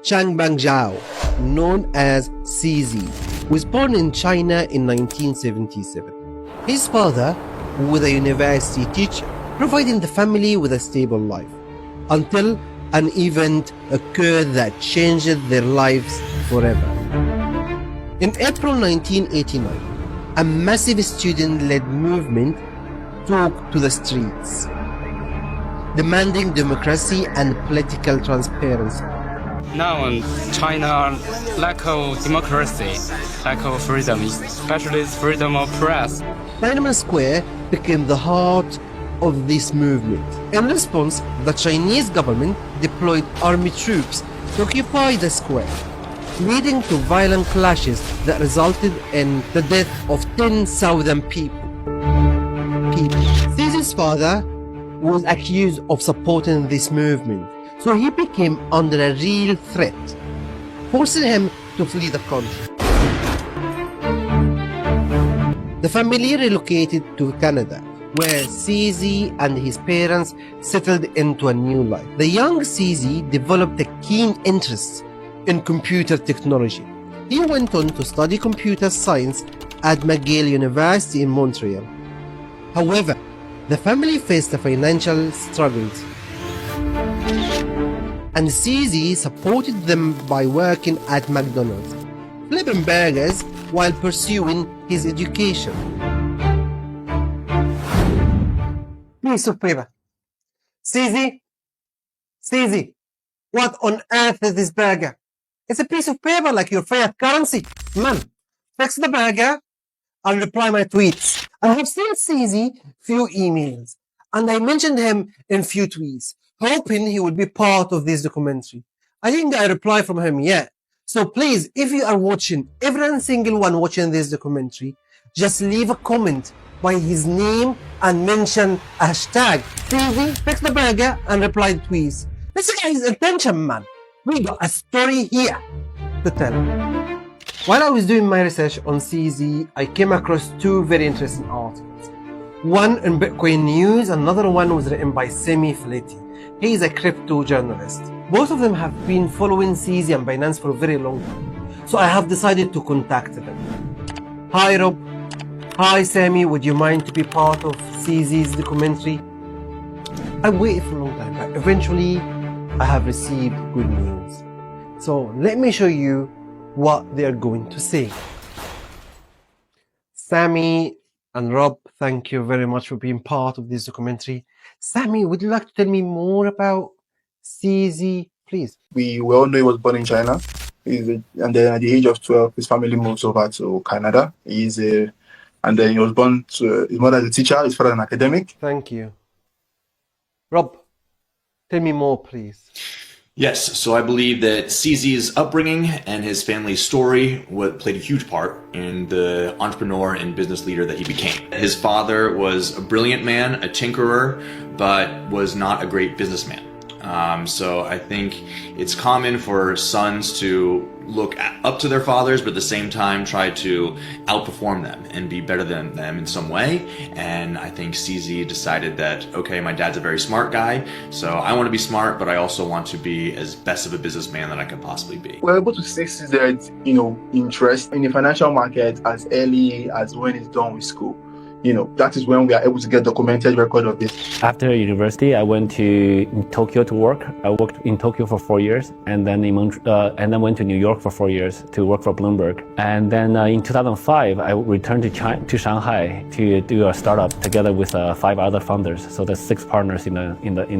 Changpeng Zhao, known as CZ, was born in China in 1977. His father was a university teacher, providing the family with a stable life, until an event occurred that changed their lives forever. In April 1989, a massive student-led movement took to the streets, demanding democracy and political transparency. Now in China, lack of democracy, lack of freedom, especially freedom of press. Tiananmen Square became the heart of this movement. In response, the Chinese government deployed army troops to occupy the square, leading to violent clashes that resulted in the death of 10,000 people. CZ's father was accused of supporting this movement, so he became under a real threat, forcing him to flee the country. The family relocated to Canada, where CZ and his parents settled into a new life. The young CZ developed a keen interest in computer technology. He went on to study computer science at McGill University in Montreal. However, the family faced financial struggles, and CZ supported them by working at McDonald's, flipping burgers while pursuing his education. Piece of paper. CZ, what on earth is this burger? It's a piece of paper like your fiat currency. Man, fix the burger and reply my tweets. I have sent CZ few emails, and I mentioned him in few tweets, hoping he would be part of this documentary. I didn't get a reply from him yet. So please, if you are watching, every single one watching this documentary, just leave a comment by his name and mention hashtag CZ fix the burger and reply the tweets. Let's get his attention, man. We got a story here to tell. While I was doing my research on CZ, I came across two very interesting articles. One in BreakingNews, another one was written by Semi Fletti. He is a crypto journalist. Both of them have been following CZ and Binance for a very long time, so I have decided to contact them. Hi Rob. Hi Sammy, would you mind to be part of CZ's documentary? I waited for a long time, but eventually I have received good news. So let me show you what they are going to say. Sammy and Rob, thank you very much for being part of this documentary. Sammy, would you like to tell me more about CZ, please? We all know he was born in China. And then at the age of 12, his family moves over to Canada. And then he was born to his mother as a teacher, his father an academic. Thank you. Rob, tell me more, please. Yes, so I believe that CZ's upbringing and his family's story played a huge part in the entrepreneur and business leader that he became. His father was a brilliant man, a tinkerer, but was not a great businessman. So I think it's common for sons to look up to their fathers, but at the same time try to outperform them and be better than them in some way. And I think CZ decided that, okay, my dad's a very smart guy, so I want to be smart, but I also want to be as best of a businessman that I can possibly be. We're able to see CZ's, interest in the financial market as early as when he's done with school. That is when we are able to get documented record of this. After university, I went to Tokyo to work. I worked in Tokyo for 4 years, and then went to New York for 4 years to work for Bloomberg. And then in 2005, I returned to Shanghai to do a startup together with 5 other founders. So there's 6 partners in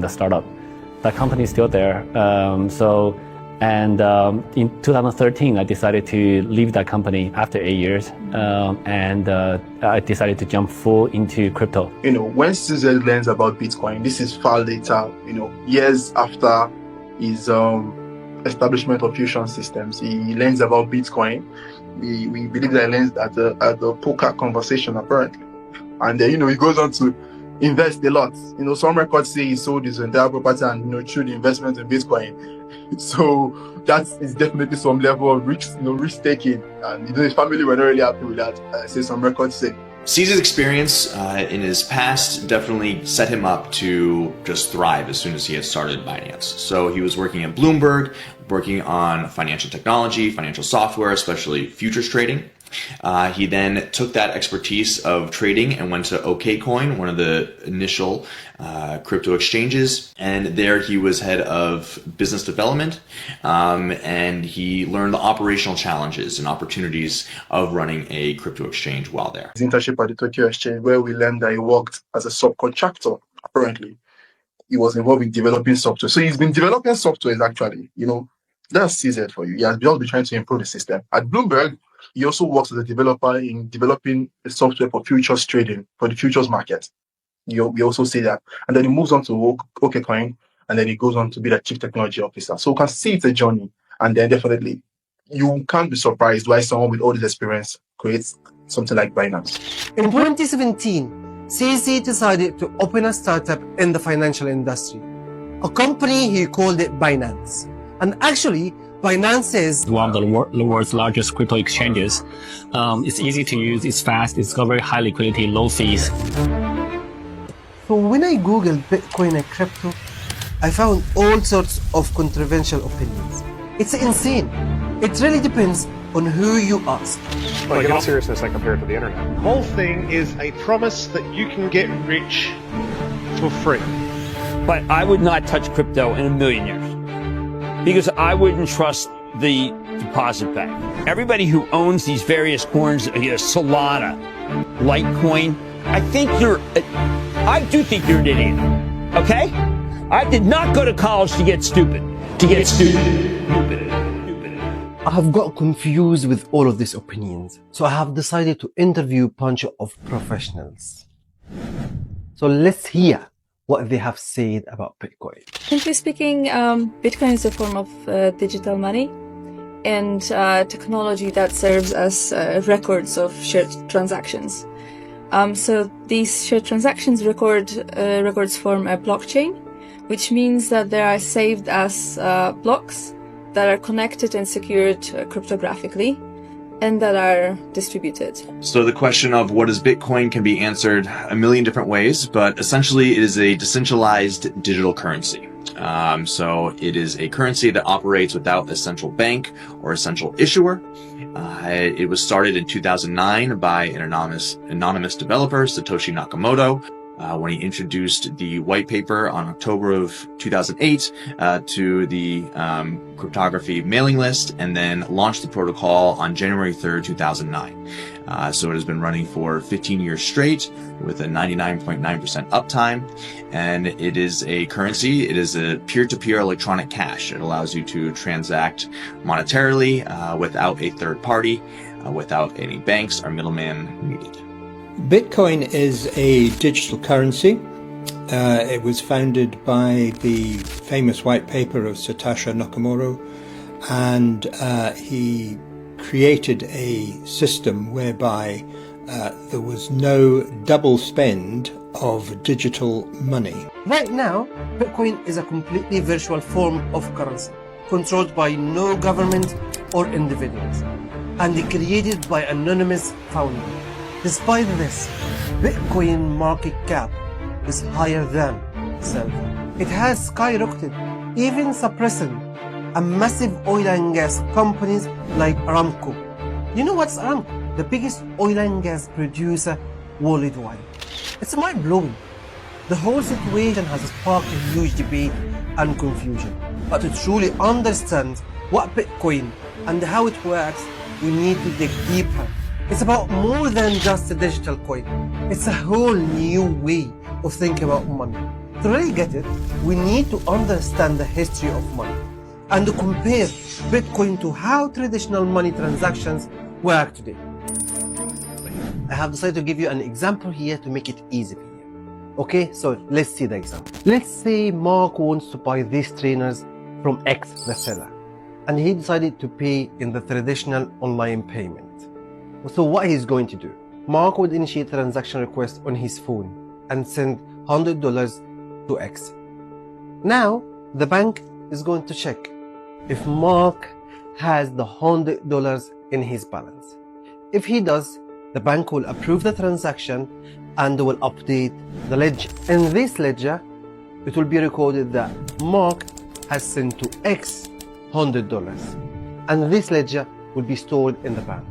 the startup. That company is still there. In 2013, I decided to leave that company after 8 years, and I decided to jump full into crypto. When CZ learns about Bitcoin, this is far later, years after his establishment of Fusion Systems. He learns about Bitcoin. We believe that he learns at the poker conversation, apparently. And then, he goes on to invest a lot. Some records say he sold his entire property and through the investment in Bitcoin. So that is definitely some level of risk taking, and his family were not really happy with that. Say some records say. CZ's experience in his past definitely set him up to just thrive as soon as he had started Binance. So he was working at Bloomberg, working on financial technology, financial software, especially futures trading. He then took that expertise of trading and went to OKCoin, one of the initial crypto exchanges, and there he was head of business development, and he learned the operational challenges and opportunities of running a crypto exchange while there. His internship at the Tokyo Exchange, where we learned that he worked as a subcontractor, apparently. He was involved in developing software. So he's been developing software actually, that's CZ for you. He has been trying to improve the system. At Bloomberg, he also works as a developer in developing a software for futures trading, for the futures market. We also see that. And then he moves on to OKCoin, and then he goes on to be the chief technology officer. So you can see it's a journey. And then definitely, you can't be surprised why someone with all this experience creates something like Binance. In 2017, CZ decided to open a startup in the financial industry. A company, he called it Binance. And actually, Binance is one of the world's largest crypto exchanges. It's easy to use, it's fast, it's got very high liquidity, low fees. So when I googled Bitcoin and crypto, I found all sorts of controversial opinions. It's insane. It really depends on who you ask. Like, in all seriousness, I compare it to the internet. The whole thing is a promise that you can get rich for free. But I would not touch crypto in a million years because I wouldn't trust the deposit bank. Everybody who owns these various coins, Solana, Litecoin, I do think you're an idiot. Okay? I did not go to college to get stupid. I have got confused with all of these opinions, so I have decided to interview a bunch of professionals. So let's hear what they have said about Bitcoin. Simply speaking, Bitcoin is a form of digital money and technology that serves as records of shared transactions. So these shared transactions records form a blockchain, which means that they are saved as blocks that are connected and secured cryptographically and that are distributed. So the question of what is Bitcoin can be answered a million different ways, but essentially it is a decentralized digital currency. So it is a currency that operates without a central bank or a central issuer. It was started in 2009 by an anonymous developer, Satoshi Nakamoto, when he introduced the white paper on October of 2008 to the cryptography mailing list, and then launched the protocol on January 3rd, 2009. So it has been running for 15 years straight with a 99.9% uptime, and it is a currency. It is a peer-to-peer electronic cash. It allows you to transact monetarily without a third party, without any banks or middleman needed. Bitcoin is a digital currency. It was founded by the famous white paper of Satoshi Nakamoto, and he created a system whereby there was no double spend of digital money. Right now, Bitcoin is a completely virtual form of currency, controlled by no government or individuals, and created by anonymous founder. Despite this, Bitcoin market cap is higher than silver. It has skyrocketed, even suppressing a massive oil and gas companies like Aramco. You know what's Aramco? The biggest oil and gas producer worldwide. It's mind-blowing. The whole situation has sparked a huge debate and confusion. But to truly understand what Bitcoin and how it works, we need to dig deeper. It's about more than just a digital coin. It's a whole new way of thinking about money. To really get it, we need to understand the history of money and to compare Bitcoin to how traditional money transactions work today. I have decided to give you an example here to make it easy for you. Okay, so let's see the example. Let's say Mark wants to buy these trainers from X, the seller, and he decided to pay in the traditional online payment. So what he's going to do, Mark would initiate a transaction request on his phone and send $100 to X. Now, the bank is going to check if Mark has the $100 in his balance. If he does, the bank will approve the transaction and will update the ledger. In this ledger, it will be recorded that Mark has sent to X $100, and this ledger will be stored in the bank.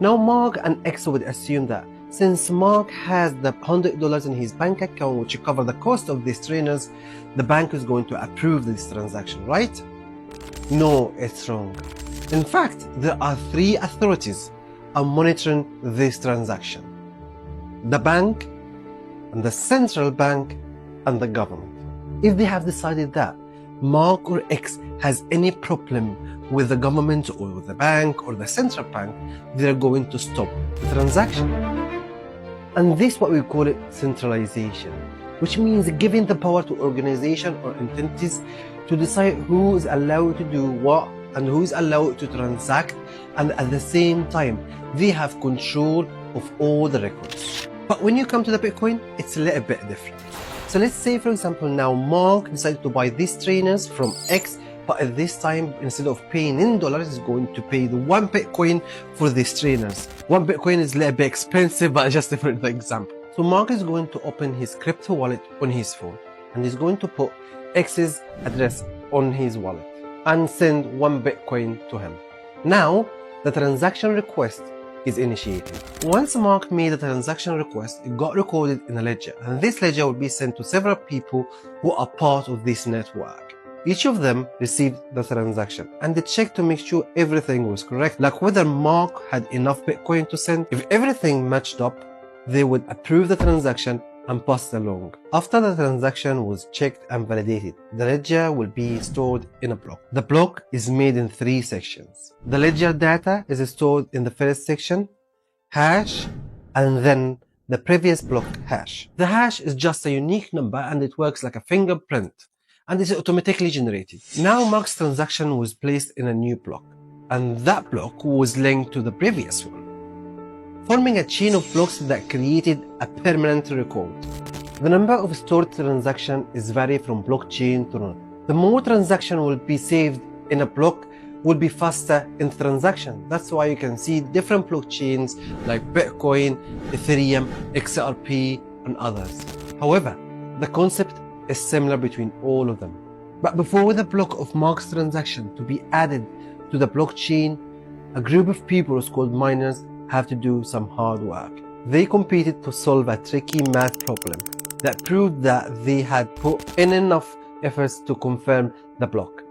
Now Mark and X would assume that since Mark has the $100 in his bank account, which cover the cost of these trainers, the bank is going to approve this transaction, right? No, it's wrong. In fact, there are 3 authorities are monitoring this transaction: the bank, and the central bank, and the government. If they have decided that Mark or X has any problem with the government or with the bank or the central bank, they're going to stop the transaction. And this is what we call it centralization, which means giving the power to organization or entities to decide who is allowed to do what and who is allowed to transact, and at the same time they have control of all the records. But when you come to the Bitcoin, it's a little bit different. So let's say, for example, now Mark decided to buy these trainers from X, but at this time, instead of paying in dollars, he's going to pay the 1 Bitcoin for these trainers. 1 Bitcoin is a little bit expensive, but just for the example. So Mark is going to open his crypto wallet on his phone, and he's going to put X's address on his wallet and send 1 Bitcoin to him. Now, the transaction request is initiated. Once Mark made the transaction request, it got recorded in a ledger, and this ledger will be sent to several people who are part of this network. Each of them received the transaction, and they checked to make sure everything was correct, like whether Mark had enough Bitcoin to send. If everything matched up, they would approve the transaction and pass it along. After the transaction was checked and validated, the ledger will be stored in a block. The block is made in 3 sections. The ledger data is stored in the first section, hash, and then the previous block hash. The hash is just a unique number, and it works like a fingerprint, and is automatically generated. Now Mark's transaction was placed in a new block, and that block was linked to the previous one, forming a chain of blocks that created a permanent record. The number of stored transactions is vary from blockchain to node. The more transaction will be saved in a block, will be faster in transaction. That's why you can see different blockchains like Bitcoin, Ethereum, XRP, and others. However, the concept is similar between all of them. But before the block of Mark's transaction to be added to the blockchain, a group of people called miners have to do some hard work. They competed to solve a tricky math problem that proved that they had put in enough efforts to confirm the block.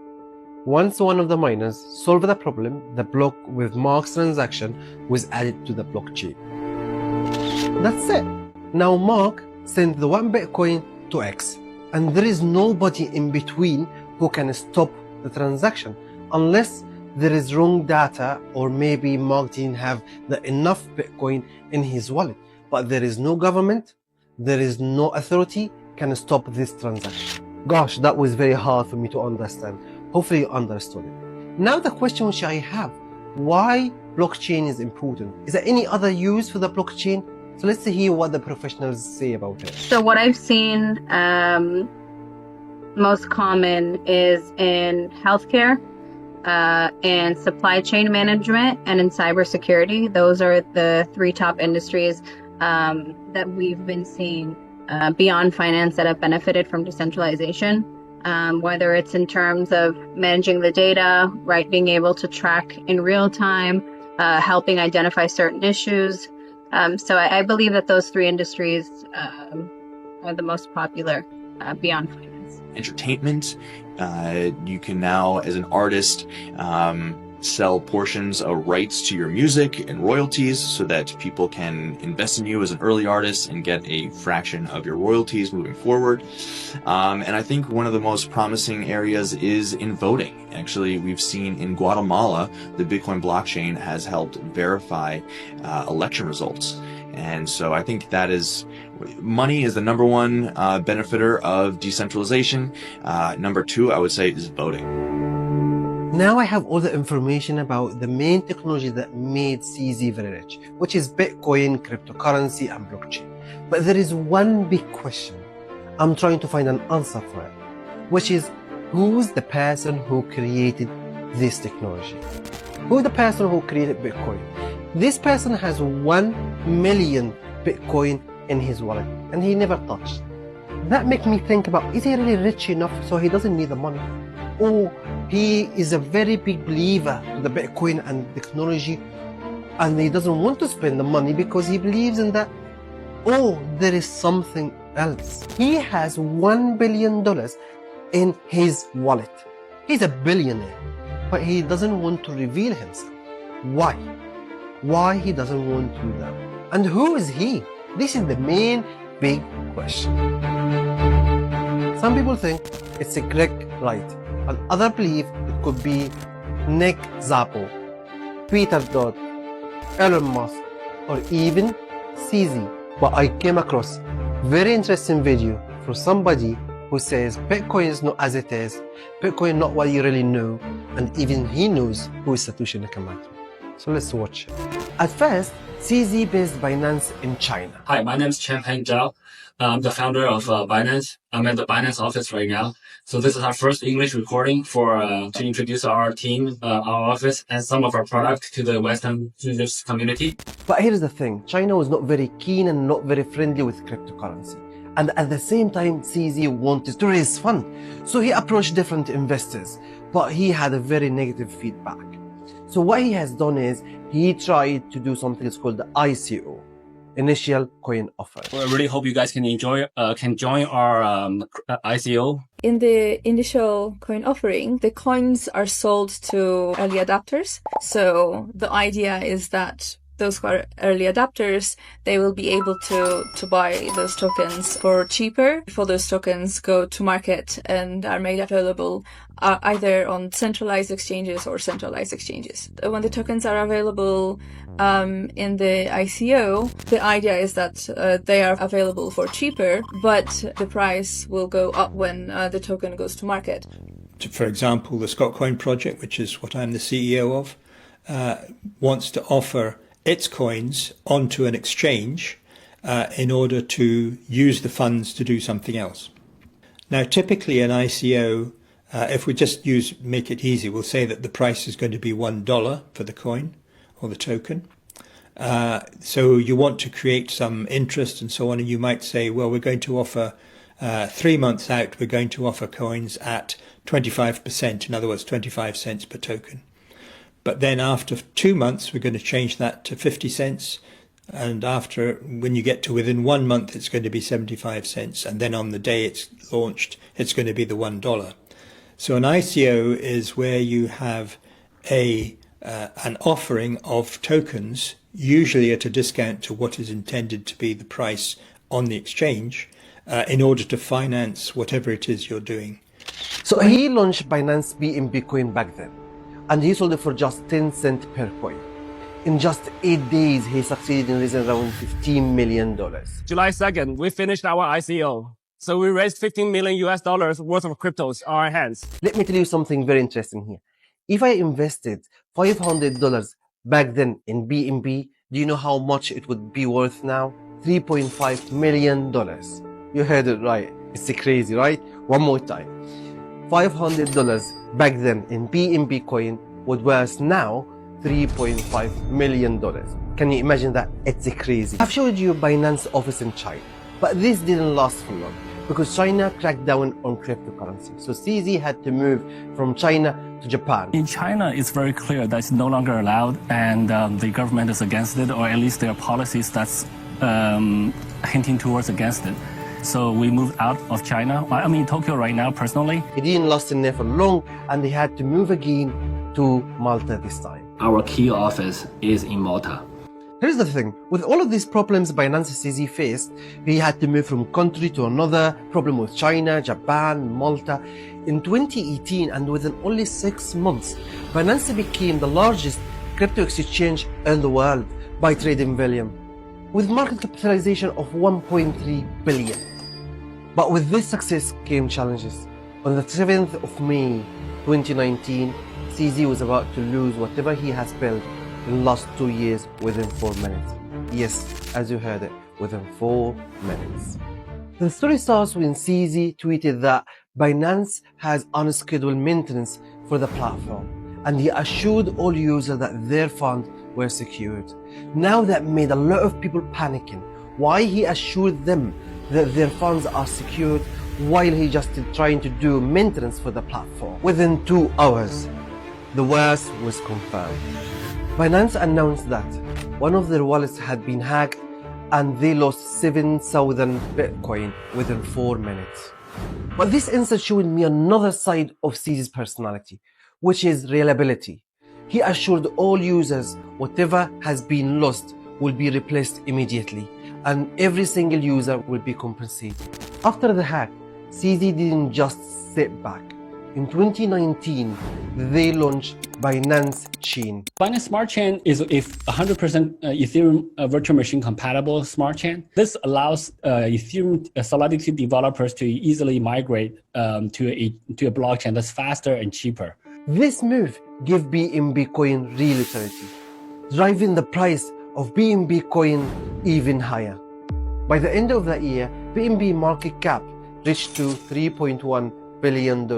Once one of the miners solved the problem, the block with Mark's transaction was added to the blockchain. That's it. Now Mark sent the 1 Bitcoin to X, and there is nobody in between who can stop the transaction unless there is wrong data, or maybe Mark didn't have enough Bitcoin in his wallet. But there is no government, there is no authority can stop this transaction. Gosh, that was very hard for me to understand. Hopefully you understood it. Now the question which I have, why blockchain is important? Is there any other use for the blockchain? So let's hear what the professionals say about it. So what I've seen most common is in healthcare, and supply chain management, and in cybersecurity. Those are the 3 top industries that we've been seeing beyond finance that have benefited from decentralization, whether it's in terms of managing the data, right, being able to track in real time, helping identify certain issues. So I believe that those 3 industries are the most popular beyond finance. Entertainment. You can now, as an artist, sell portions of rights to your music and royalties so that people can invest in you as an early artist and get a fraction of your royalties moving forward. And I think one of the most promising areas is in voting. Actually, we've seen in Guatemala, the Bitcoin blockchain has helped verify election results. And so I think that is, money is the number 1 benefiter of decentralization. Number 2, I would say, is voting. Now I have all the information about the main technology that made CZ very rich, which is Bitcoin, cryptocurrency, and blockchain. But there is one big question. I'm trying to find an answer for it, which is, who's the person who created this technology? Who's the person who created Bitcoin? This person has 1 million Bitcoin in his wallet and he never touched. That makes me think about, is he really rich enough so he doesn't need the money? Or he is a very big believer in the Bitcoin and technology and he doesn't want to spend the money because he believes in that? Or there is something else. He has $1 billion in his wallet. He's a billionaire, but he doesn't want to reveal himself. Why? Why he doesn't want to do that? And who is he? This is the main big question. Some people think it's a Greg Wright, and others believe it could be Nick Zappo, Peter Dodd, Elon Musk, or even CZ. But I came across a very interesting video for somebody who says Bitcoin is not as it is, Bitcoin not what you really know, and even he knows who is Satoshi Nakamoto. So let's watch it. At first, CZ based Binance in China. Hi, my name is Changpeng Zhao. I'm the founder of Binance. I'm at the Binance office right now. So this is our first English recording to introduce our team, our office, and some of our product to the Western users community. But here's the thing, China was not very keen and not very friendly with cryptocurrency. And at the same time, CZ wanted to raise funds. So he approached different investors, but he had a very negative feedback. So what he has done is, he tried to do something that's called the ICO, Initial Coin Offer. I really hope you guys can join our ICO. In the initial coin offering, the coins are sold to early adopters. So the idea is that those who are early adopters, they will be able to buy those tokens for cheaper before those tokens go to market and are made available either on centralized exchanges or centralized exchanges. When the tokens are available in the ICO, the idea is that they are available for cheaper, but the price will go up when the token goes to market. For example, the Scotcoin project, which is what I'm the CEO of, wants to offer its coins onto an exchange in order to use the funds to do something else. Now, typically an ICO, if we just make it easy, we'll say that the price is going to be $1 for the coin or the token. So you want to create some interest and so on, and you might say, well, we're going to offer 3 months out, we're going to offer coins at 25%, in other words, 25 cents per token. But then after 2 months, we're going to change that to 50 cents. And when you get to within 1 month, it's going to be 75 cents. And then on the day it's launched, it's going to be the $1. So an ICO is where you have an offering of tokens, usually at a discount to what is intended to be the price on the exchange, in order to finance whatever it is you're doing. So he launched Binance BNB coin back then, and he sold it for just 10 cents per coin. In just 8 days, he succeeded in raising around $15 million. July 2nd, we finished our ICO. So we raised $15 million worth of cryptos on our hands. Let me tell you something very interesting here. If I invested $500 back then in BNB, do you know how much it would be worth now? $3.5 million. You heard it right. It's crazy, right? One more time. $500 back then in BNB coin would worth now $3.5 million. Can you imagine that? It's crazy. I've showed you Binance office in China, but this didn't last for long because China cracked down on cryptocurrency. So CZ had to move from China to Japan. In China, it's very clear that it's no longer allowed, and the government is against it, or at least there are policies that's hinting towards against it. So we moved out of China. I'm in Tokyo right now, personally. He didn't last in there for long, and he had to move again to Malta this time. Our key office is in Malta. Here's the thing, with all of these problems Binance CZ faced, he had to move from country to another, problem with China, Japan, Malta. In 2018, and within only 6 months, Binance became the largest crypto exchange in the world by trading volume, with market capitalization of 1.3 billion. But with this success came challenges. On the 7th of May 2019, CZ was about to lose whatever he has built in the last 2 years within 4 minutes. Yes, as you heard it, within 4 minutes. The story starts when CZ tweeted that Binance has unscheduled maintenance for the platform, and he assured all users that their fund were secured. Now that made a lot of people panicking. Why he assured them that their funds are secured while he just trying to do maintenance for the platform. Within 2 hours, the worst was confirmed. Binance announced that one of their wallets had been hacked and they lost 7,000 Bitcoin within 4 minutes. But this insight showed me another side of CZ's personality, which is reliability. He assured all users whatever has been lost will be replaced immediately and every single user will be compensated. After the hack, CZ didn't just sit back. In 2019, they launched Binance Chain. Binance Smart Chain is a 100% Ethereum virtual machine compatible smart chain. This allows Ethereum Solidity developers to easily migrate to a blockchain that's faster and cheaper. This move gave BNB coin real utility, driving the price of BNB coin even higher. By the end of the year, BNB market cap reached to $3.1 billion.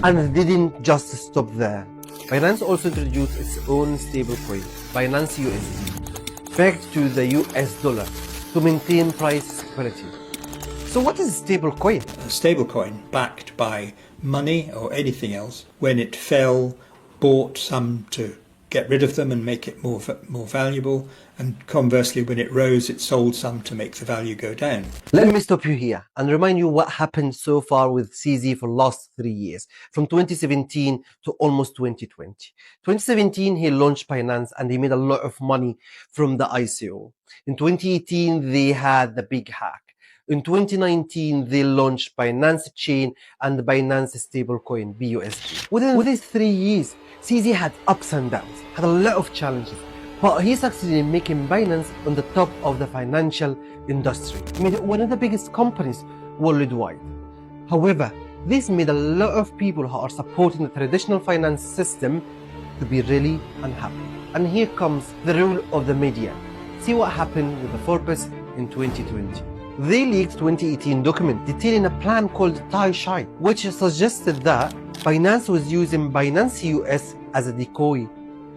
And it didn't just stop there. Binance also introduced its own stablecoin, Binance USD, pegged to the US dollar to maintain price stability. So what is a stablecoin? A stablecoin backed by money or anything else, when it fell, bought some to get rid of them and make it more valuable, and conversely when it rose it sold some to make the value go down. Let me stop you here and remind you what happened so far with CZ for the last 3 years, from 2017 to almost 2020. 2017 he launched Binance and he made a lot of money from the ICO. In 2018 they had the big hack. In 2019 they launched Binance Chain and the Binance stablecoin BUSD. Within these 3 years, CZ had ups and downs, had a lot of challenges, but he succeeded in making Binance on the top of the financial industry. He made it one of the biggest companies worldwide. However, this made a lot of people who are supporting the traditional finance system to be really unhappy. And here comes the role of the media. See what happened with the Forbes in 2020. They leaked 2018 document detailing a plan called Tai Chi, which suggested that Binance was using Binance US as a decoy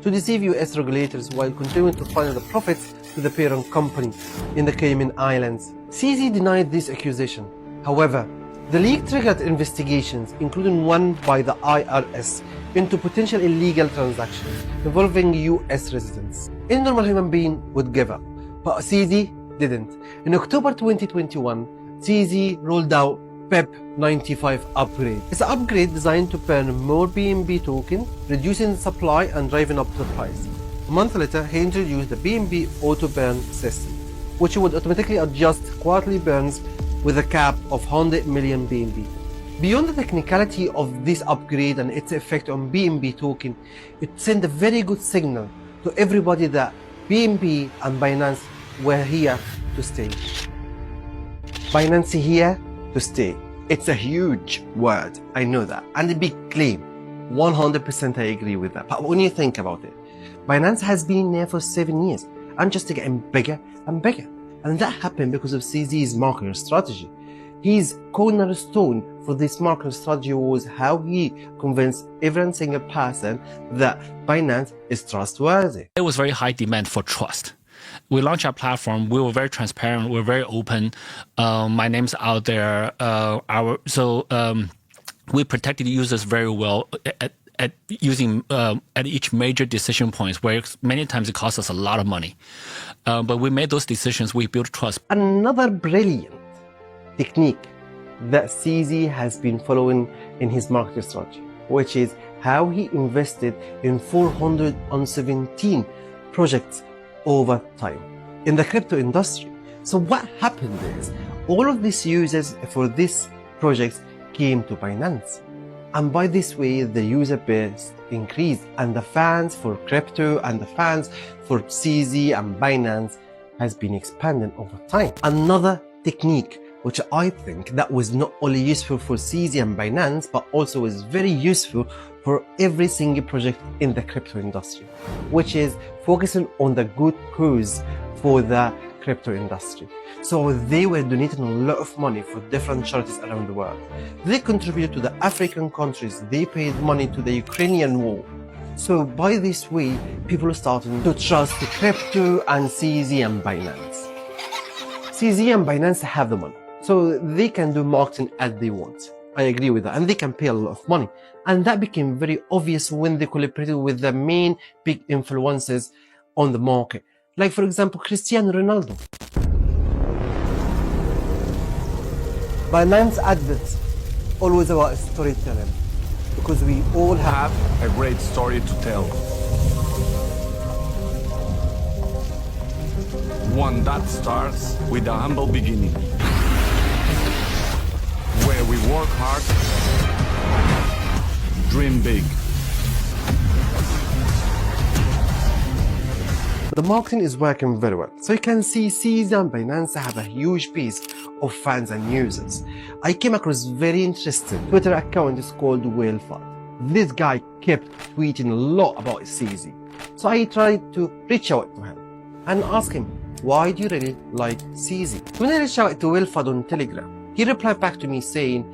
to deceive US regulators while continuing to funnel the profits to the parent company in the Cayman Islands. CZ denied this accusation. However, the leak triggered investigations, including one by the IRS, into potential illegal transactions involving US residents. Any normal human being would give up, but CZ didn't. In October 2021, CZ rolled out PEP 95 upgrade. It's an upgrade designed to burn more BNB token, reducing the supply and driving up the price. A month later, he introduced the BNB auto burn system, which would automatically adjust quarterly burns with a cap of 100 million BNB. Beyond the technicality of this upgrade and its effect on BNB token, it sent a very good signal to everybody that BNB and Binance were here to stay. Binance here to stay. It's a huge word, I know that, and a big claim. 100% I agree with that. But when you think about it, Binance has been there for 7 years and just getting bigger and bigger. And that happened because of CZ's marketing strategy. His cornerstone for this marketing strategy was how he convinced every single person that Binance is trustworthy. There was very high demand for trust. We launched our platform. We were very transparent. We were very open. My name's out there. We protected users very well at using at each major decision points, where many times it costs us a lot of money. But we made those decisions. We built trust. Another brilliant technique that CZ has been following in his marketing strategy, which is how he invested in 417 projects over time in the crypto industry. So what happened is all of these users for this project came to Binance, and by this way the user base increased, and the fans for crypto and the fans for CZ and Binance has been expanding over time. Another technique which I think that was not only useful for CZ and Binance, but also is very useful for every single project in the crypto industry, which is focusing on the good cause for the crypto industry. So they were donating a lot of money for different charities around the world. They contributed to the African countries. They paid money to the Ukrainian war. So by this way, people are starting to trust the crypto and CZ and Binance. CZ and Binance have the money, so they can do marketing as they want. I agree with that, and they can pay a lot of money. And that became very obvious when they collaborated with the main big influencers on the market. Like, for example, Cristiano Ronaldo. Binance adverts, always about storytelling, because we all have a great story to tell. One that starts with a humble beginning, where we work hard, dream big. The marketing is working very well. So you can see CZ and Binance have a huge base of fans and users. I came across very interesting Twitter account is called WhaleFund. This guy kept tweeting a lot about CZ. So I tried to reach out to him and ask him, why do you really like CZ? When I reached out to WhaleFund on Telegram, he replied back to me saying,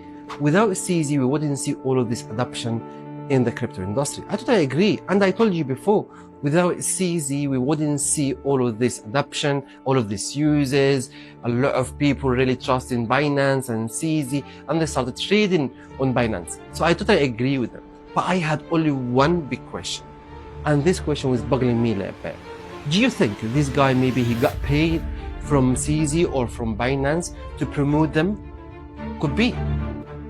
without CZ, we wouldn't see all of this adoption in the crypto industry. I totally agree. And I told you before, without CZ, we wouldn't see all of this adoption, all of these users. A lot of people really trust in Binance and CZ, and they started trading on Binance. So I totally agree with them. But I had only one big question. And this question was bugging me a little bit. Do you think this guy, maybe he got paid from CZ or from Binance to promote them? Could be.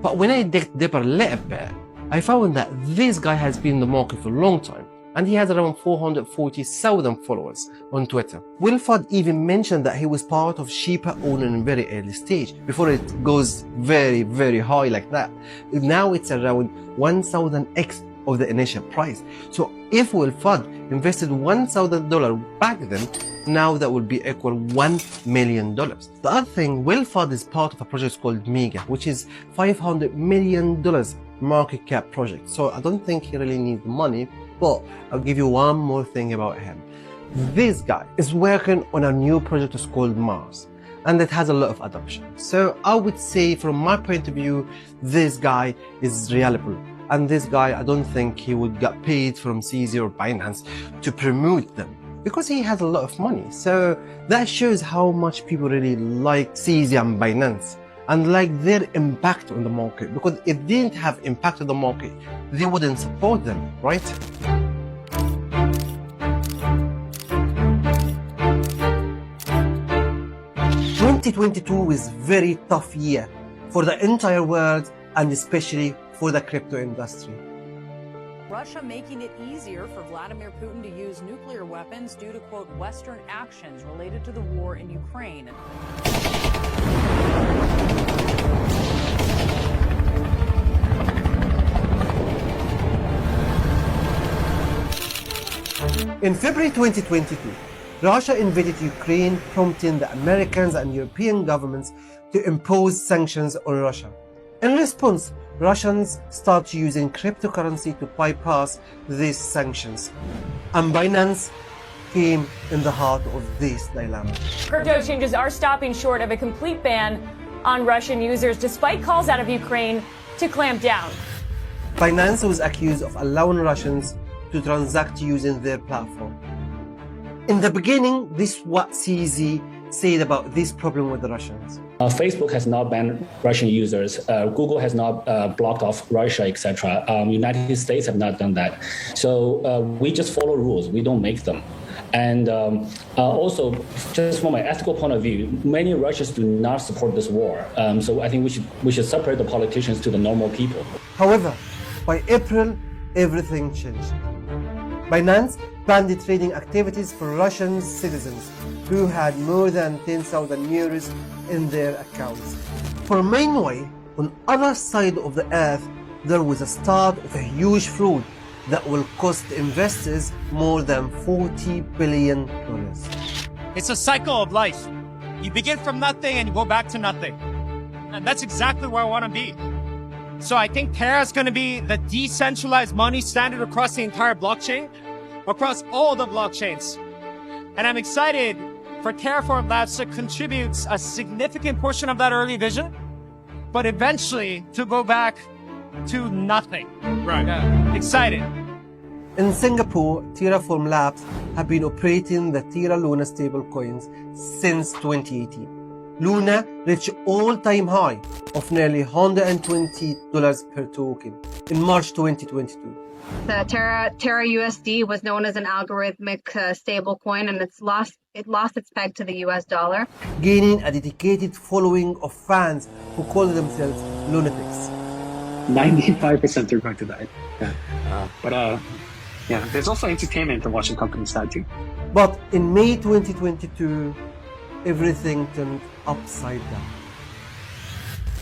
But when I dig deeper a little bit, I found that this guy has been in the market for a long time, and he has around 440,000 followers on Twitter. WhaleFund even mentioned that he was part of Shiba Inu in a very early stage, before it goes very, very high like that. Now it's around 1,000x of the initial price. So if WhaleFund invested $1,000 back then, now that would be equal $1 million. The other thing, WhaleFund is part of a project called Mega, which is $500 million market cap project. So I don't think he really needs money, but I'll give you one more thing about him. This guy is working on a new project that's called Mars, and it has a lot of adoption. So I would say, from my point of view, this guy is reliable. And this guy, I don't think he would get paid from CZ or Binance to promote them, because he has a lot of money. So that shows how much people really like CZ and Binance and like their impact on the market, because if they didn't have impact on the market, they wouldn't support them, right? "2022 is a very tough year for the entire world, and especially for the crypto industry. Russia making it easier for Vladimir Putin to use nuclear weapons due to, quote, Western actions related to the war in Ukraine. In February 2022, Russia invaded Ukraine, prompting the Americans and European governments to impose sanctions on Russia. In response, Russians start using cryptocurrency to bypass these sanctions. And Binance came in the heart of this dilemma. Crypto exchanges are stopping short of a complete ban on Russian users, despite calls out of Ukraine to clamp down. Binance was accused of allowing Russians to transact using their platform. In the beginning, this is what CZ said about this problem with the Russians. Facebook has not banned Russian users. Google has not blocked off Russia, etc. United States have not done that. So we just follow rules. We don't make them. And also, just from an ethical point of view, many Russians do not support this war. So I think we should separate the politicians to the normal people. However, by April, everything changed. Binance banned the trading activities for Russian citizens who had more than 10,000 euros in their accounts. For meanwhile, on the other side of the earth, there was a start of a huge fraud that will cost investors more than $40 billion. It's a cycle of life. You begin from nothing and you go back to nothing. And that's exactly where I want to be. So I think Terra is going to be the decentralized money standard across the entire blockchain, across all the blockchains. And I'm excited for Terraform Labs to contribute a significant portion of that early vision, but eventually to go back to nothing. Right. Yeah. Excited. In Singapore, Terraform Labs have been operating the Terra Luna stablecoins since 2018. Luna reached all-time high of nearly $120 per token in March 2022. The Terra USD was known as an algorithmic stablecoin, and it lost its peg to the US dollar, gaining a dedicated following of fans who call themselves lunatics. 95% are going to die. Yeah, there's also entertainment in watching companies die too. But in May 2022, everything turned upside down.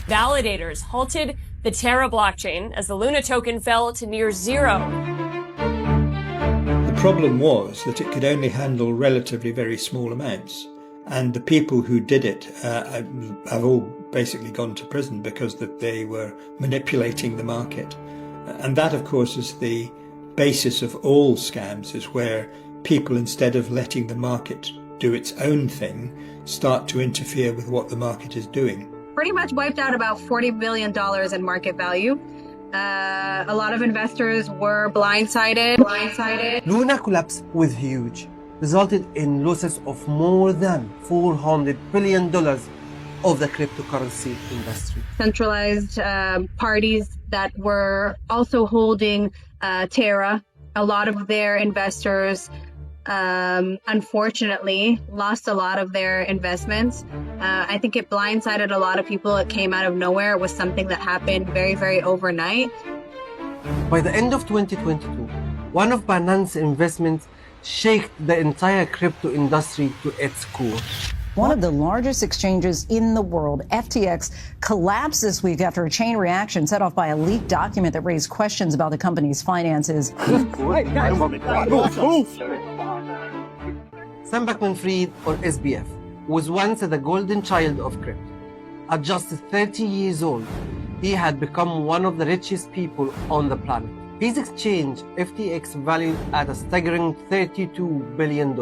Validators halted the Terra blockchain as the Luna token fell to near zero. The problem was that it could only handle relatively very small amounts, and the people who did it have all basically gone to prison because they were manipulating the market. And that, of course, is the basis of all scams, is where people, instead of letting the market do its own thing, start to interfere with what the market is doing. Pretty much wiped out about $40 billion in market value. A lot of investors were blindsided. Luna collapse was huge, resulted in losses of more than $400 billion of the cryptocurrency industry. Centralized parties that were also holding Terra, a lot of their investors unfortunately lost a lot of their investments. I think it blindsided a lot of people. It came out of nowhere. It was something that happened very, very overnight. By the end of 2022, one of Binance's investments shook the entire crypto industry to its core. One of the largest exchanges in the world, FTX, collapsed this week after a chain reaction set off by a leaked document that raised questions about the company's finances. Sam Bankman-Fried, or SBF, was once the golden child of crypto. At just 30 years old, he had become one of the richest people on the planet. His exchange, FTX, valued at a staggering $32 billion.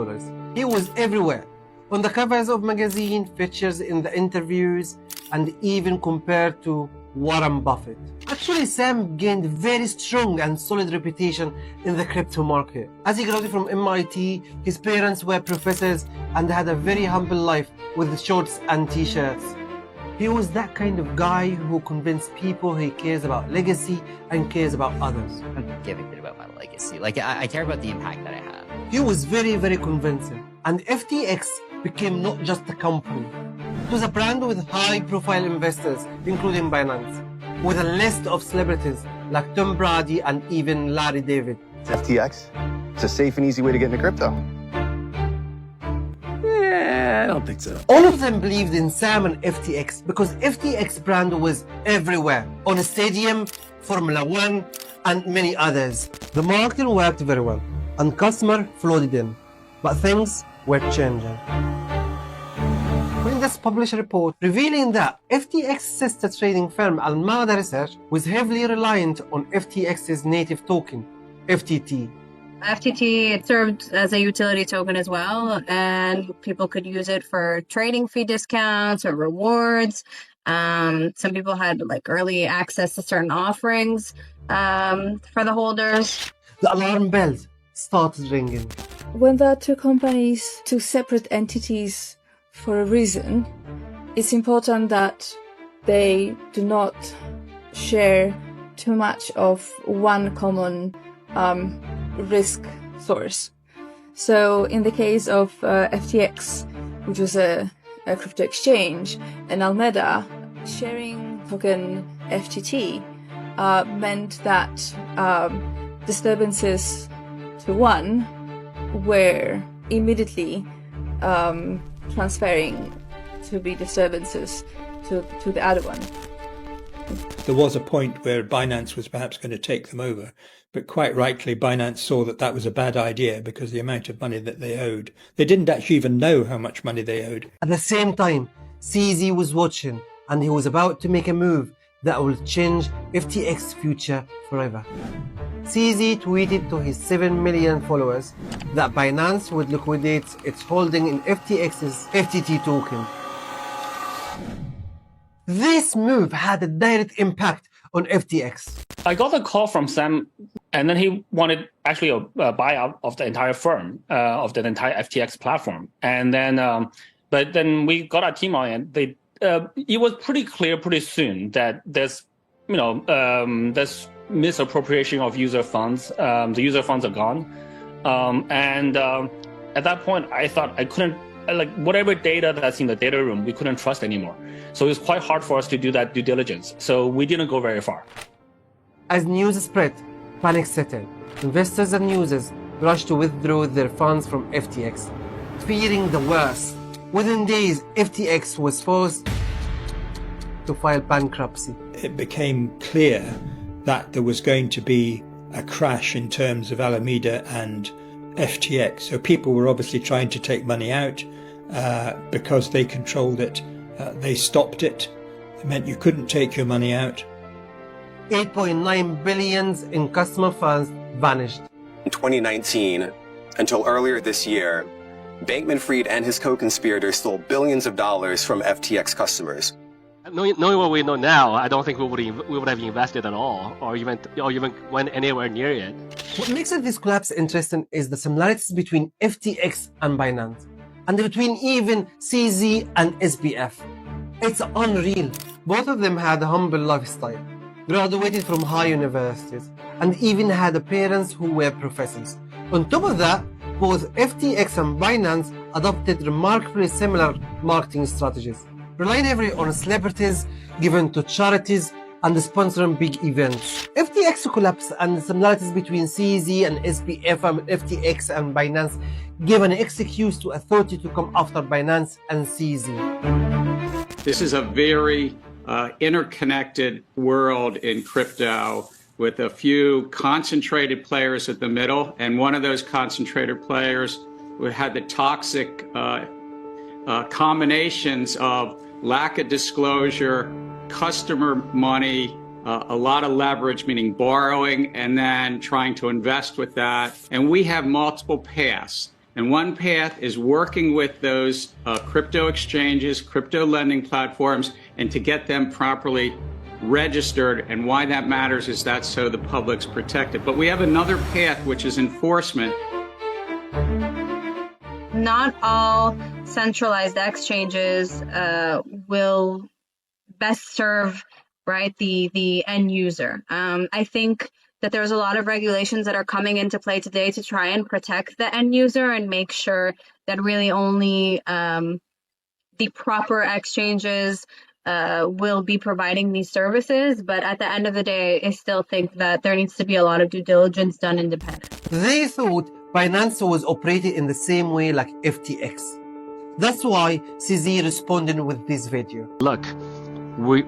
He was everywhere, on the covers of magazines, features in the interviews, and even compared to Warren Buffett. Actually, Sam gained very strong and solid reputation in the crypto market. As he graduated from MIT, his parents were professors and had a very humble life with shorts and t-shirts. He was that kind of guy who convinced people he cares about legacy and cares about others. I don't give a shit about my legacy. Like, I care about the impact that I have. He was very, very convincing. And FTX became not just a company. It was a brand with high-profile investors, including Binance, with a list of celebrities like Tom Brady and even Larry David. FTX? It's a safe and easy way to get into crypto. Yeah, I don't think so. All of them believed in Sam and FTX because FTX brand was everywhere, on a stadium, Formula One, and many others. The market worked very well, and customers flooded in, but things were changing. Coindesk published a report revealing that FTX's sister trading firm Almada Research was heavily reliant on FTX's native token, FTT. FTT, it served as a utility token as well, and people could use it for trading fee discounts or rewards. Some people had like early access to certain offerings for the holders. The alarm bells started ringing. When there are two companies, two separate entities for a reason, it's important that they do not share too much of one common risk source. So in the case of FTX, which was a crypto exchange, and Alameda, sharing token FTT meant that disturbances to one were immediately transferring to be disturbances to the other one. There was a point where Binance was perhaps going to take them over, but quite rightly Binance saw that that was a bad idea because the amount of money that they owed. They didn't actually even know how much money they owed. At the same time, CZ was watching, and he was about to make a move that will change FTX's future forever. CZ tweeted to his 7 million followers that Binance would liquidate its holding in FTX's FTT token. This move had a direct impact on FTX. I got a call from Sam, and then he wanted actually a buyout of the entire firm, of the entire FTX platform. And then, but then we got our team on it. It was pretty clear pretty soon that there's, there's misappropriation of user funds. The user funds are gone. At that point, I thought I couldn't, whatever data that's in the data room, we couldn't trust anymore. So it was quite hard for us to do that due diligence. So we didn't go very far. As news spread, panic set in. Investors and users rushed to withdraw their funds from FTX, fearing the worst. Within days, FTX was forced to file bankruptcy. It became clear that there was going to be a crash in terms of Alameda and FTX. So people were obviously trying to take money out because they controlled it. They stopped it. It meant you couldn't take your money out. 8.9 billion in customer funds vanished. In 2019, until earlier this year, Bankman-Fried and his co-conspirators stole billions of dollars from FTX customers. Knowing what we know now, I don't think we would have invested at all, or even went anywhere near it. What makes this collapse interesting is the similarities between FTX and Binance, and between even CZ and SBF. It's unreal. Both of them had a humble lifestyle, graduated from high universities, and even had parents who were professors. On top of that, both FTX and Binance adopted remarkably similar marketing strategies, relying heavily on celebrities, given to charities, and sponsoring big events. FTX collapse and the similarities between CZ and SBF and FTX and Binance gave an excuse to authority to come after Binance and CZ. This is a very interconnected world in crypto, with a few concentrated players at the middle, and one of those concentrated players had the toxic combinations of lack of disclosure, customer money, a lot of leverage, meaning borrowing, and then trying to invest with that. And we have multiple paths. And one path is working with those crypto exchanges, crypto lending platforms, and to get them properly registered. And why that matters is that so the public's protected. But we have another path, which is enforcement. Not all centralized exchanges will best serve, right, the end user. I think that there's a lot of regulations that are coming into play today to try and protect the end user and make sure that really only the proper exchanges will be providing these services. But at the end of the day, I still think that there needs to be a lot of due diligence done independently. They thought Binance was operating in the same way like FTX. That's why CZ responded with this video. Look, we're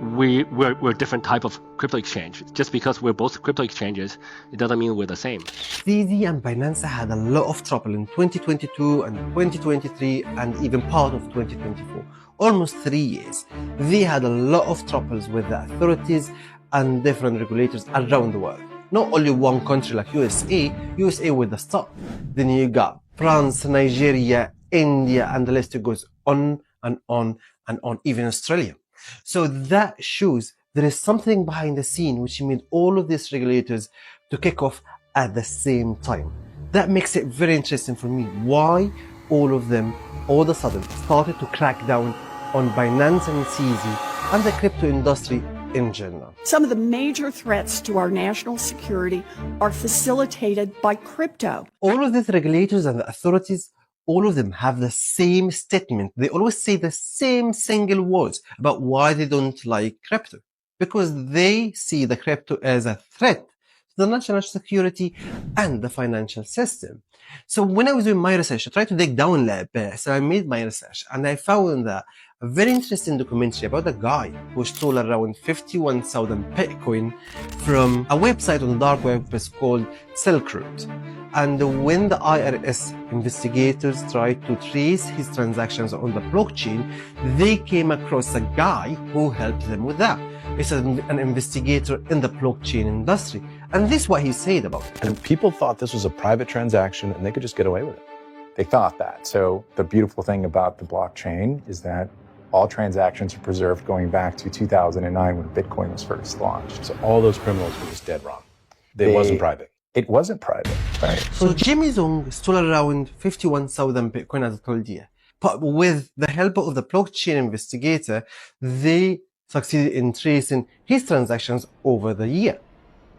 a different type of crypto exchange. Just because we're both crypto exchanges, it doesn't mean we're the same. CZ and Binance had a lot of trouble in 2022 and 2023 and even part of 2024. Almost 3 years. They had a lot of troubles with the authorities and different regulators around the world. Not only one country like USA with the stop. Then you got France, Nigeria, India, and the list goes on and on and on, even Australia. So that shows there is something behind the scene which made all of these regulators to kick off at the same time. That makes it very interesting for me why all of them all of a sudden started to crack down on Binance and CZ and the crypto industry in general. Some of the major threats to our national security are facilitated by crypto. All of these regulators and the authorities, all of them have the same statement. They always say the same single words about why they don't like crypto. Because they see the crypto as a threat to the national security and the financial system. So when I was doing my research, I tried to dig down a little bit. So I made my research and I found that a very interesting documentary about a guy who stole around 51,000 Bitcoin from a website on the dark web called Silk Road. And when the IRS investigators tried to trace his transactions on the blockchain, they came across a guy who helped them with that. He's an investigator in the blockchain industry. And this is what he said about it. And people thought this was a private transaction and they could just get away with it. They thought that. So the beautiful thing about the blockchain is that All transactions are preserved going back to 2009 when Bitcoin was first launched. So all those criminals were just dead wrong. It wasn't private. It wasn't private, right? So Jimmy Zong stole around 51,000 Bitcoin, as I told you. But with the help of the blockchain investigator, they succeeded in tracing his transactions over the year.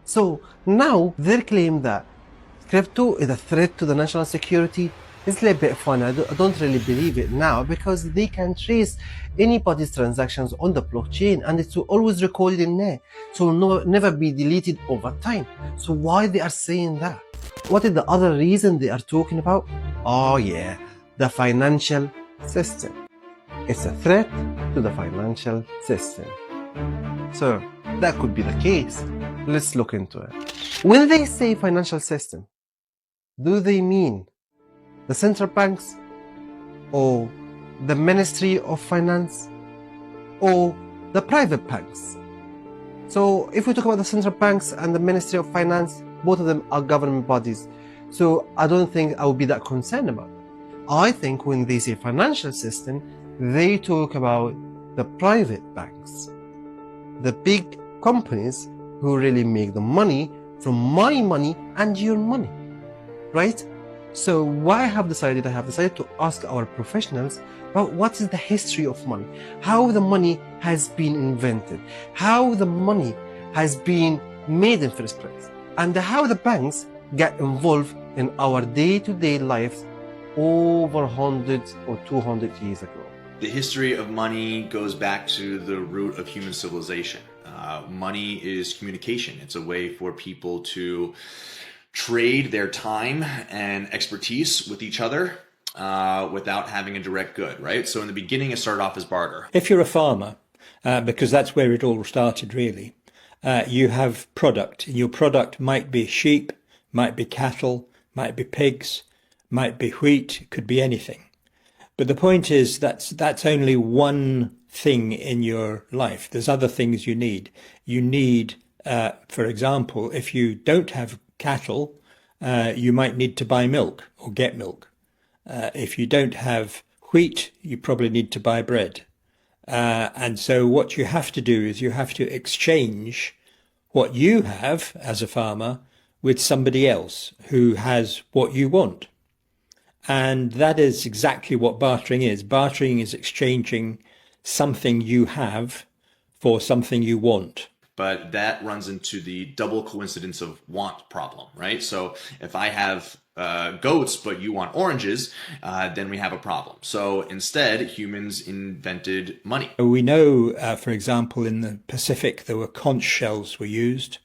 So now they claim that crypto is a threat to the national security. It's a little bit funny. I don't really believe it now, because they can trace anybody's transactions on the blockchain and it's always recorded in there. So it will never be deleted over time. So why they are saying that? What is the other reason they are talking about? Oh yeah, the financial system. It's a threat to the financial system. So that could be the case. Let's look into it. When they say financial system, do they mean the central banks, or the Ministry of Finance, or the private banks? So if we talk about the central banks and the Ministry of Finance, both of them are government bodies. So I don't think I would be that concerned about it. I think when they say financial system, they talk about the private banks, the big companies who really make the money from my money and your money, right? So what I have decided to ask our professionals about what is the history of money, how the money has been invented, how the money has been made in first place, and how the banks get involved in our day-to-day lives over 100 or 200 years ago. The history of money goes back to the root of human civilization. Money is communication. It's a way for people to trade their time and expertise with each other without having a direct good, right? So in the beginning, it started off as barter. If you're a farmer, because that's where it all started really, you have product. Your product might be sheep, might be cattle, might be pigs, might be wheat, could be anything. But the point is that's only one thing in your life. There's other things you need. You need, for example, if you don't have cattle, you might need to buy milk or get milk. If you don't have wheat, you probably need to buy bread. And so what you have to do is you have to exchange what you have as a farmer with somebody else who has what you want. And that is exactly what bartering is. Bartering is exchanging something you have for something you want. But that runs into the double coincidence of want problem, right? So if I have goats, but you want oranges, then we have a problem. So instead, humans invented money. We know, for example, in the Pacific, there were conch shells were used.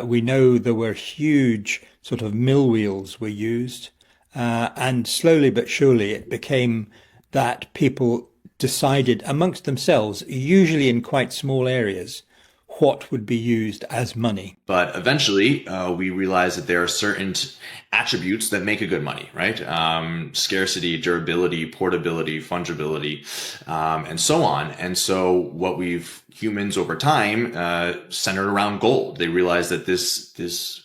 We know there were huge sort of mill wheels were used. And slowly but surely it became that people decided amongst themselves, usually in quite small areas, what would be used as money. But eventually, we realized that there are certain attributes that make a good money, right? Scarcity, durability, portability, fungibility, and so on. And so what humans over time centered around gold. They realized that this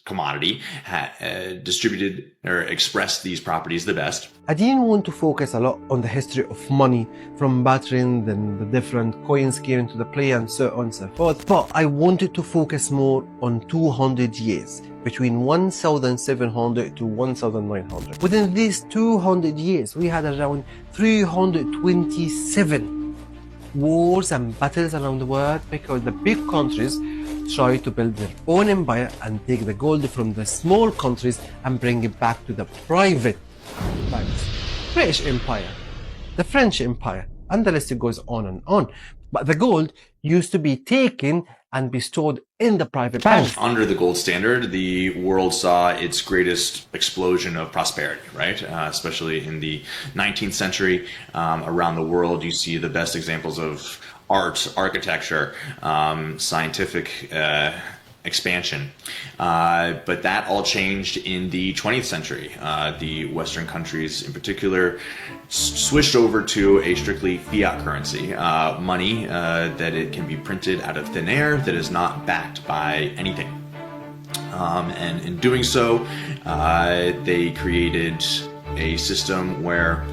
commodity had distributed or expressed these properties the best. I didn't want to focus a lot on the history of money, from bartering, then the different coins came into the play and so on and so forth, but I wanted to focus more on 200 years, between 1700 to 1900. Within these 200 years, we had around 327 wars and battles around the world, because the big countries tried to build their own empire and take the gold from the small countries and bring it back to the private banks. British Empire, the French Empire, and the list goes on and on. But the gold used to be taken and be stored in the private banks. Under the gold standard, the world saw its greatest explosion of prosperity, right? Especially in the 19th century, around the world, you see the best examples of art, architecture, scientific expansion. But that all changed in the 20th century. The Western countries in particular switched over to a strictly fiat currency, money that it can be printed out of thin air, that is not backed by anything. And in doing so, they created a system where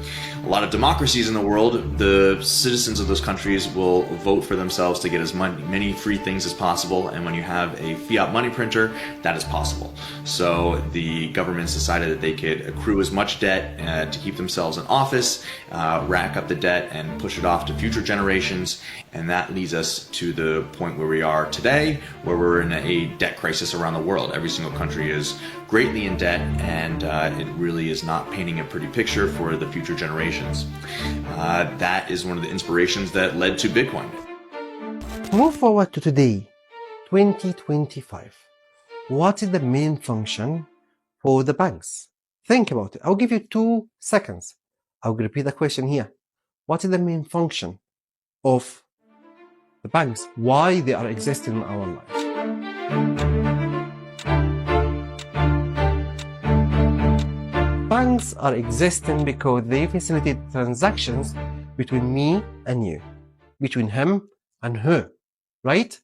a lot of democracies in the world, the citizens of those countries will vote for themselves to get as many free things as possible. And when you have a fiat money printer, that is possible. So the governments decided that they could accrue as much debt to keep themselves in office, rack up the debt and push it off to future generations. And that leads us to the point where we are today, where we're in a debt crisis around the world. Every single country is greatly in debt, and it really is not painting a pretty picture for the future generations. That is one of the inspirations that led to Bitcoin. Move forward to today, 2025. What is the main function for the banks? Think about it. I'll give you 2 seconds. I'll repeat the question here. What is the main function of the banks? Why they are existing in our lives? Banks are existing because they facilitate transactions between me and you, between him and her, right?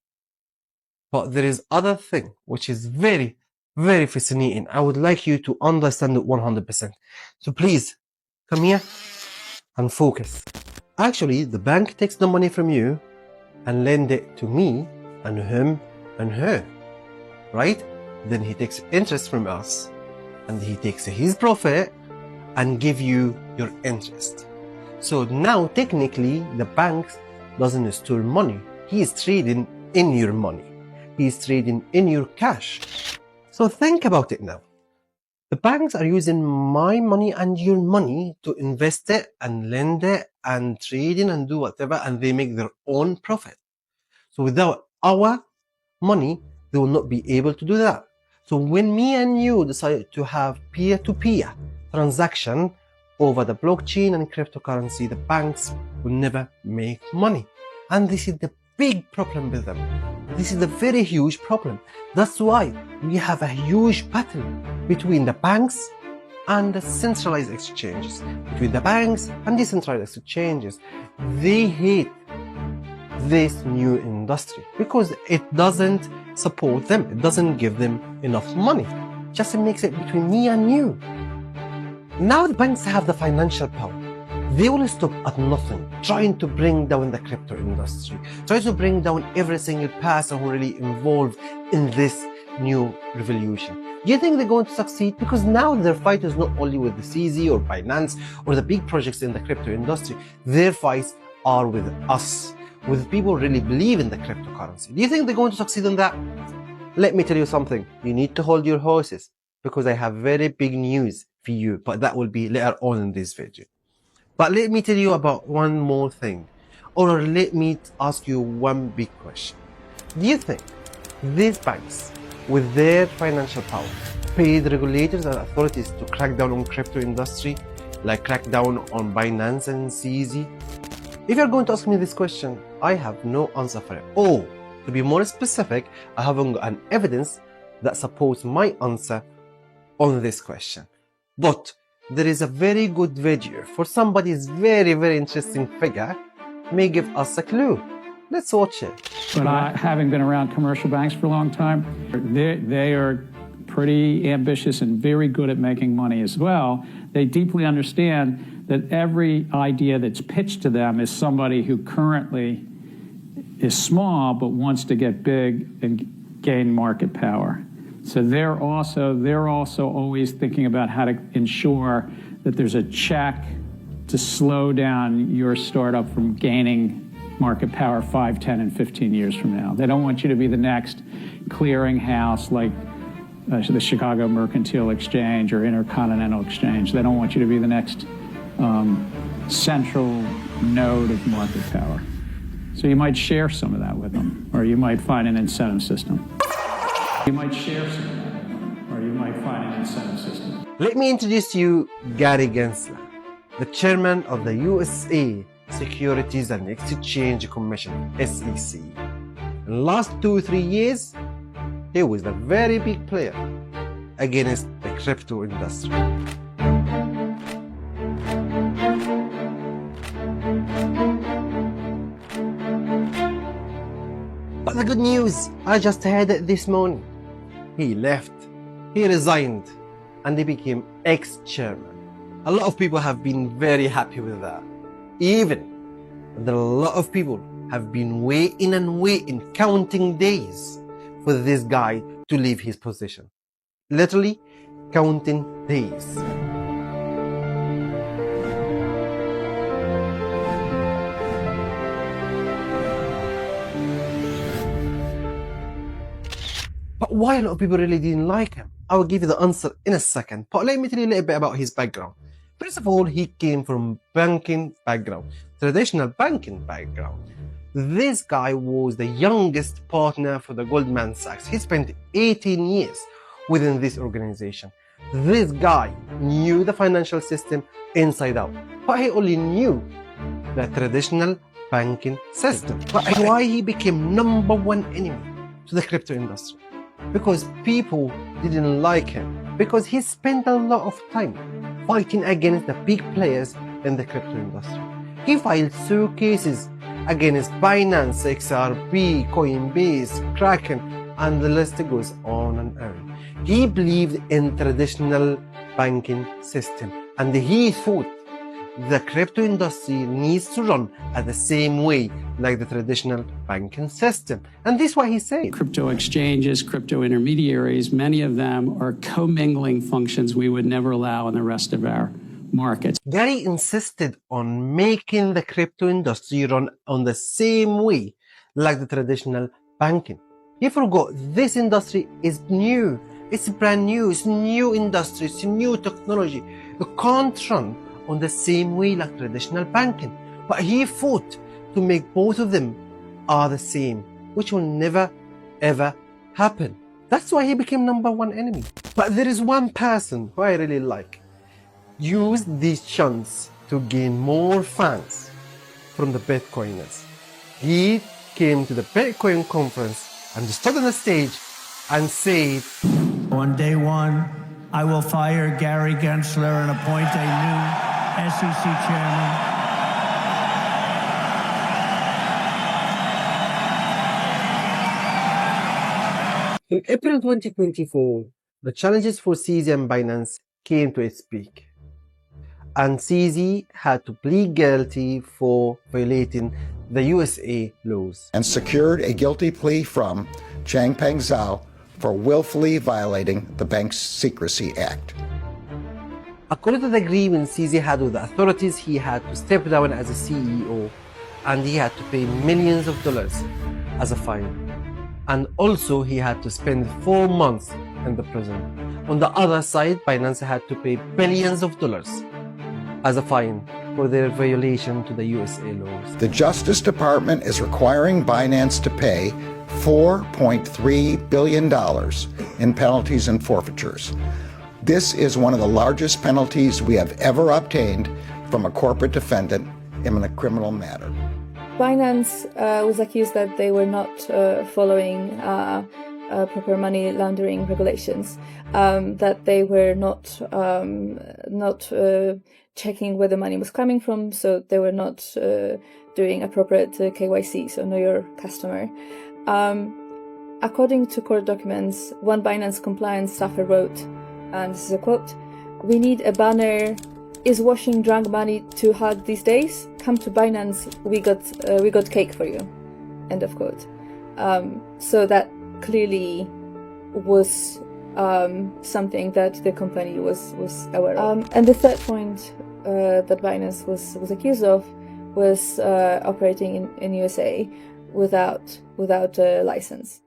But there is other thing which is very, very fascinating. I would like you to understand it 100%. So please, come here and focus. Actually, the bank takes the money from you and lend it to me and him and her, right? Then he takes interest from us and he takes his profit and give you your interest. So now technically the bank doesn't store money. He is trading in your money. He is trading in your cash. So think about it now. The banks are using my money and your money to invest it and lend it and trading and do whatever, and they make their own profit. So without our money, they will not be able to do that. So when me and you decide to have peer-to-peer transaction over the blockchain and cryptocurrency, the banks will never make money. And this is the big problem with them. This is a very huge problem. That's why we have a huge battle between the banks and the centralized exchanges, between the banks and decentralized exchanges. They hate this new industry because it doesn't support them. It doesn't give them enough money. Just makes it between me and you. Now the banks have the financial power. They will stop at nothing, trying to bring down the crypto industry, trying to bring down every single person who really involved in this new revolution. Do you think they're going to succeed? Because now their fight is not only with the CZ or Binance or the big projects in the crypto industry. Their fights are with us, with people who really believe in the cryptocurrency. Do you think they're going to succeed in that? Let me tell you something. You need to hold your horses because I have very big news for you, but that will be later on in this video. But let me tell you about one more thing, or let me ask you one big question. Do you think these banks, with their financial power, paid regulators and authorities to crack down on crypto industry, like crack down on Binance and CZ? If you're going to ask me this question, I have no answer for it. Or, to be more specific, I haven't got an evidence that supports my answer on this question. But there is a very good video for somebody's very, very interesting figure, may give us a clue. Let's watch it. But having been around commercial banks for a long time, they are pretty ambitious and very good at making money as well. They deeply understand that every idea that's pitched to them is somebody who currently is small but wants to get big and gain market power. So they're also always thinking about how to ensure that there's a check to slow down your startup from gaining market power 5, 10, and 15 years from now. They don't want you to be the next clearinghouse like the Chicago Mercantile Exchange or Intercontinental Exchange. They don't want you to be the next central node of market power. So you might share some of that with them, or you might find an incentive system. You might share some of that with them, or you might find an incentive system. Let me introduce you Gary Gensler, the chairman of the USA Securities and Exchange Commission, SEC. In the last 2 or 3 years, he was a very big player against the crypto industry. But the good news, I just heard it this morning. He left, he resigned, and he became ex-chairman. A lot of people have been very happy with that. Even that a lot of people have been waiting and waiting, counting days for this guy to leave his position. Literally counting days. But why a lot of people really didn't like him? I will give you the answer in a second. But let me tell you a little bit about his background. First of all, he came from banking background, traditional banking background. This guy was the youngest partner for the Goldman Sachs. He spent 18 years within this organization. This guy knew the financial system inside out, but he only knew the traditional banking system. But why he became #1 enemy to the crypto industry? Because people didn't like him, because he spent a lot of time fighting against the big players in the crypto industry. He filed suit cases against Binance, XRP, Coinbase, Kraken, and the list goes on and on. He believed in traditional banking system, and he thought the crypto industry needs to run at the same way like the traditional banking system. And this is what he said. Crypto exchanges, crypto intermediaries, many of them are commingling functions we would never allow in the rest of our markets. Gary insisted on making the crypto industry run on the same way like the traditional banking. He forgot this industry is new. It's brand new. It's new industry. It's new technology. You can't run on the same way like traditional banking. But he fought to make both of them are the same, which will never ever happen. That's why he became #1 enemy. But there is one person who I really like. Used this chance to gain more fans from the Bitcoiners. He came to the Bitcoin conference and stood on the stage and said, "On day one, I will fire Gary Gensler and appoint a new SEC chairman." In April 2024, the challenges for CZ and Binance came to its peak. And CZ had to plead guilty for violating the USA laws. And secured a guilty plea from Changpeng Zhao for willfully violating the Bank's Secrecy Act. According to the agreement CZ had with the authorities, he had to step down as a CEO and he had to pay millions of dollars as a fine. And also he had to spend 4 months in the prison. On the other side, Binance had to pay billions of dollars as a fine for their violation to the USA laws. The Justice Department is requiring Binance to pay $4.3 billion in penalties and forfeitures. This is one of the largest penalties we have ever obtained from a corporate defendant in a criminal matter. Binance was accused that they were not following proper money laundering regulations, that they were not checking where the money was coming from, so they were not doing appropriate KYC, so know your customer. According to court documents, one Binance compliance staffer wrote, and this is a quote, "We need a banner, is washing drunk money too hard these days? Come to Binance, we got cake for you." End of quote. So that clearly was something that the company was aware of. And the third point that Binance was accused of was operating in USA without a license.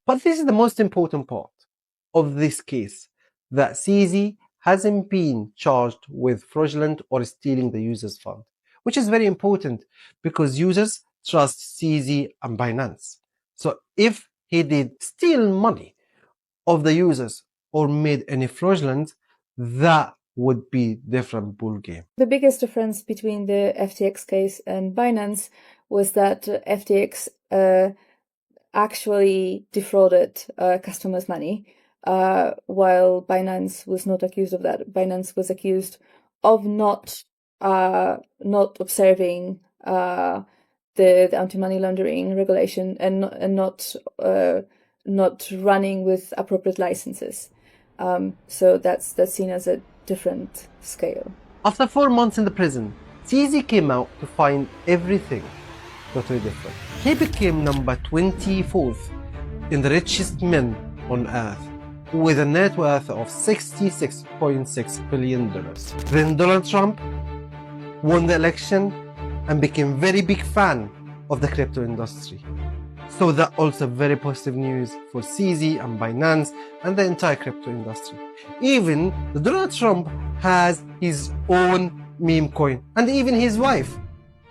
But this is the most important part of this case, that CZ hasn't been charged with fraudulent or stealing the user's fund, which is very important because users trust CZ and Binance. So if he did steal money of the users or made any fraudulent, that would be different ball game. The biggest difference between the FTX case and Binance was that FTX actually defrauded customers' money, while Binance was not accused of that. Binance was accused of not observing the anti-money laundering regulation and not running with appropriate licenses. So that's seen as a different scale. After 4 months in the prison, CZ came out to find everything totally different. He became number 24th in the richest men on earth, with a net worth of $66.6 billion. Then Donald Trump won the election and became very big fan of the crypto industry. So that also very positive news for CZ and Binance and the entire crypto industry. Even Donald Trump has his own meme coin, and even his wife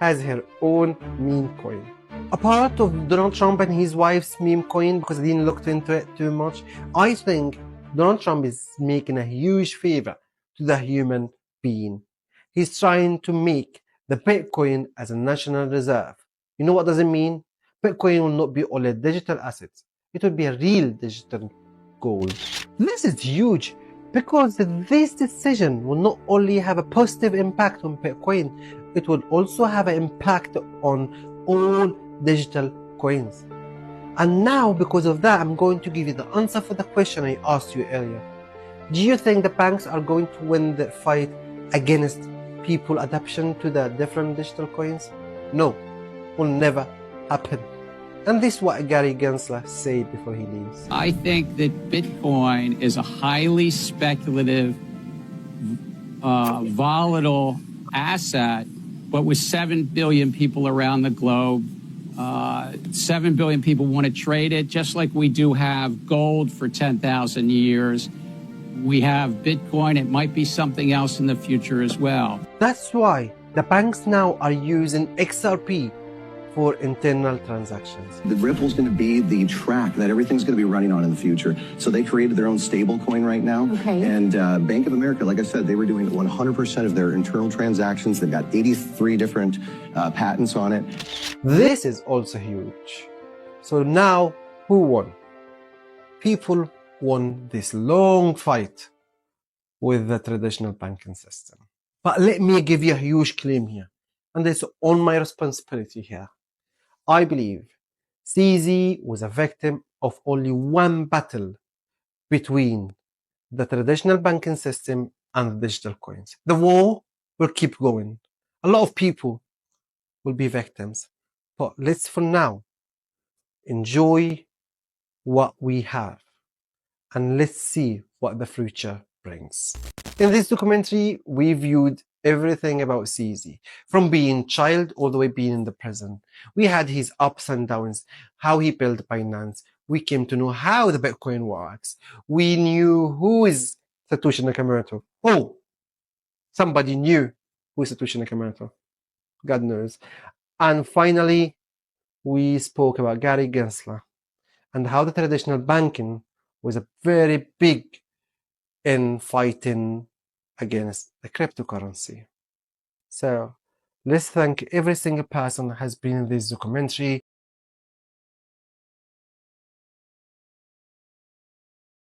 has her own meme coin. A part of Donald Trump and his wife's meme coin, because I didn't look into it too much, I think Donald Trump is making a huge favor to the human being. He's trying to make the Bitcoin as a national reserve. You know what does it mean? Bitcoin will not be only a digital asset. It will be a real digital gold. This is huge because this decision will not only have a positive impact on Bitcoin, it will also have an impact on all digital coins. And now, because of that, I'm going to give you the answer for the question I asked you earlier. Do you think the banks are going to win the fight against people adoption to the different digital coins? No, will never happen. And this is what Gary Gensler said before he leaves. I think that Bitcoin is a highly speculative, volatile asset, but with 7 billion people around the globe, 7 billion people want to trade it, just like we do have gold for 10,000 years. We have Bitcoin. It might be something else in the future as well. That's why the banks now are using XRP for internal transactions. The Ripple's going to be the track that everything's going to be running on in the future. So they created their own stable coin right now. Okay. And Bank of America, like I said, they were doing 100% of their internal transactions. They've got 83 different patents on it. This is also huge. So now, who won? People won this long fight with the traditional banking system. But let me give you a huge claim here, and it's on my responsibility here. I believe CZ was a victim of only one battle between the traditional banking system and the digital coins. The war will keep going. A lot of people will be victims. But let's, for now, enjoy what we have. And let's see what the future brings. In this documentary, we viewed everything about CZ, from being child all the way being in the prison. We had his ups and downs, how he built Binance. We came to know how the Bitcoin works. We knew who is Satoshi Nakamoto. Oh, somebody knew who is Satoshi Nakamoto. God knows. And finally, we spoke about Gary Gensler and how the traditional banking was a very big in fighting against the cryptocurrency. So let's thank every single person who has been in this documentary.